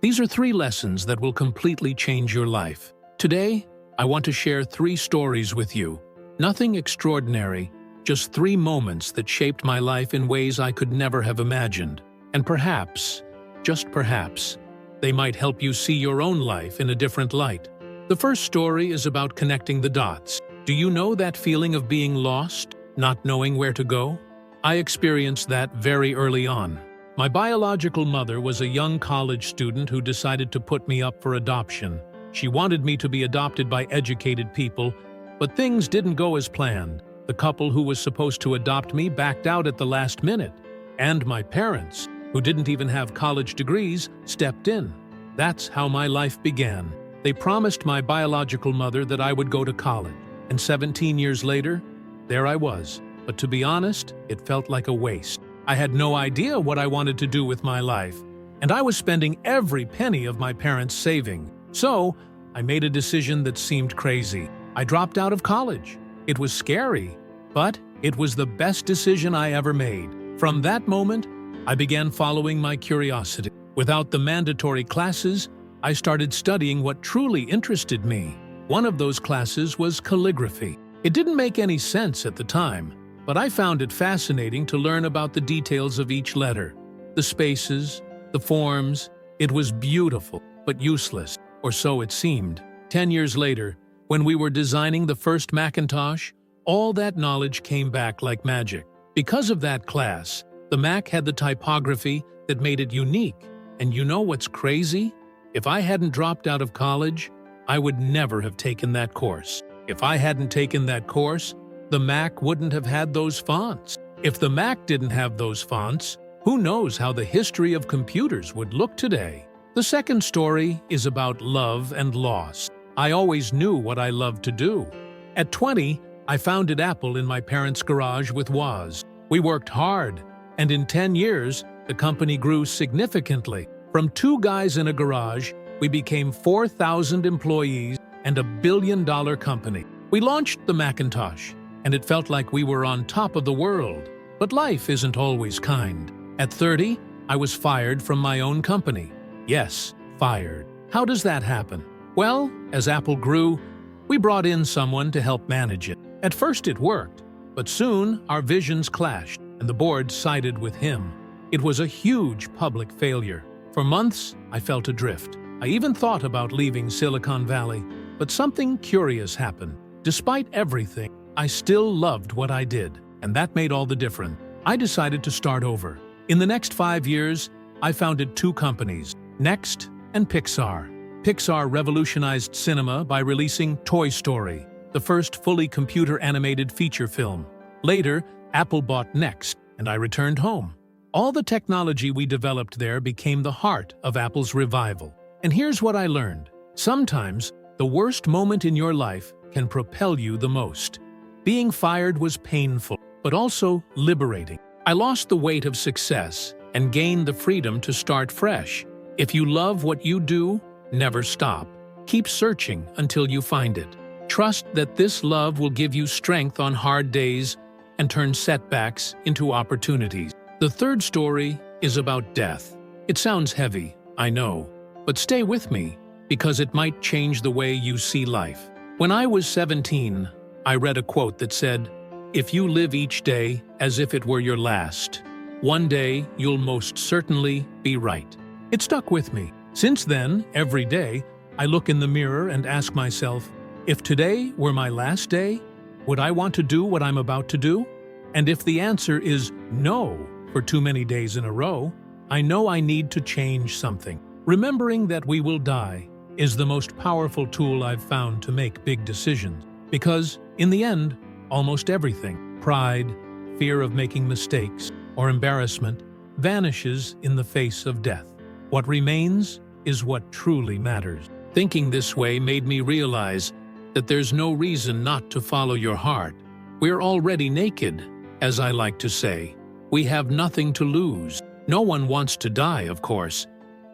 These are 3 lessons that will completely change your life. Today, I want to share 3 stories with you. Nothing extraordinary, just 3 moments that shaped my life in ways I could never have imagined. And perhaps, just perhaps, they might help you see your own life in a different light. The first story is about connecting the dots. Do you know that feeling of being lost, not knowing where to go? I experienced that very early on. My biological mother was a young college student who decided to put me up for adoption. She wanted me to be adopted by educated people, but things didn't go as planned. The couple who was supposed to adopt me backed out at the last minute, and my parents, who didn't even have college degrees, stepped in. That's how my life began. They promised my biological mother that I would go to college, and 17 years later, there I was. But to be honest, it felt like a waste. I had no idea what I wanted to do with my life, and I was spending every penny of my parents' saving. So, I made a decision that seemed crazy. I dropped out of college. It was scary, but it was the best decision I ever made. From that moment, I began following my curiosity. Without the mandatory classes, I started studying what truly interested me. One of those classes was calligraphy. It didn't make any sense at the time, but I found it fascinating to learn about the details of each letter, the spaces, the forms. It was beautiful, but useless, or so it seemed. 10 years later, when we were designing the first Macintosh, all that knowledge came back like magic. Because of that class, the Mac had the typography that made it unique. And you know what's crazy? If I hadn't dropped out of college, I would never have taken that course. If I hadn't taken that course, the Mac wouldn't have had those fonts. If the Mac didn't have those fonts, who knows how the history of computers would look today? The second story is about love and loss. I always knew what I loved to do. At 20, I founded Apple in my parents' garage with Woz. We worked hard, and in 10 years, the company grew significantly. From 2 guys in a garage, we became 4,000 employees and $1 billion company. We launched the Macintosh, and it felt like we were on top of the world. But life isn't always kind. At 30, I was fired from my own company. Yes, fired. How does that happen? Well, as Apple grew, we brought in someone to help manage it. At first it worked, but soon our visions clashed, and the board sided with him. It was a huge public failure. For months, I felt adrift. I even thought about leaving Silicon Valley, but something curious happened. Despite everything, I still loved what I did, and that made all the difference. I decided to start over. In the next 5 years, I founded 2 companies, Next and Pixar. Pixar revolutionized cinema by releasing Toy Story, the first fully computer-animated feature film. Later, Apple bought Next, and I returned home. All the technology we developed there became the heart of Apple's revival. And here's what I learned. Sometimes, the worst moment in your life can propel you the most. Being fired was painful, but also liberating. I lost the weight of success and gained the freedom to start fresh. If you love what you do, never stop. Keep searching until you find it. Trust that this love will give you strength on hard days and turn setbacks into opportunities. The third story is about death. It sounds heavy, I know, but stay with me because it might change the way you see life. When I was 17, I read a quote that said, "If you live each day as if it were your last, one day you'll most certainly be right." It stuck with me. Since then, every day, I look in the mirror and ask myself, if today were my last day, would I want to do what I'm about to do? And if the answer is no for too many days in a row, I know I need to change something. Remembering that we will die is the most powerful tool I've found to make big decisions. Because, in the end, almost everything, pride, fear of making mistakes, or embarrassment, vanishes in the face of death. What remains is what truly matters. Thinking this way made me realize that there's no reason not to follow your heart. We're already naked, as I like to say. We have nothing to lose. No one wants to die, of course.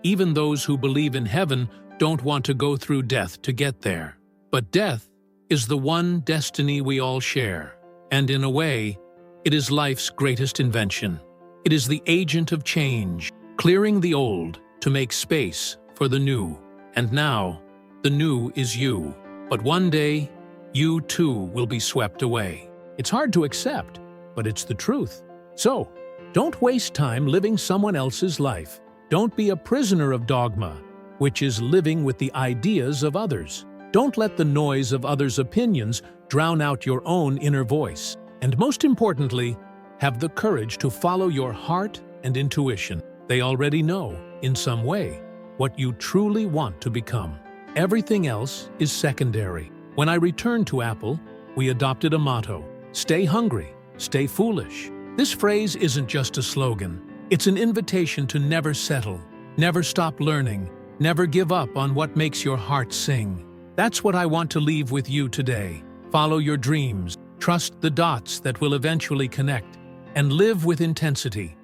Even those who believe in heaven don't want to go through death to get there. But death is the one destiny we all share. And in a way, it is life's greatest invention. It is the agent of change, clearing the old to make space for for the new. And now, the new is you. But one day, you too will be swept away. It's hard to accept, but it's the truth. So, don't waste time living someone else's life. Don't be a prisoner of dogma, which is living with the ideas of others. Don't let the noise of others' opinions drown out your own inner voice. And most importantly, have the courage to follow your heart and intuition. They already know, in some way, what you truly want to become. Everything else is secondary. When I returned to Apple, we adopted a motto: stay hungry, stay foolish. This phrase isn't just a slogan. It's an invitation to never settle, never stop learning, never give up on what makes your heart sing. That's what I want to leave with you today. Follow your dreams, trust the dots that will eventually connect, and live with intensity.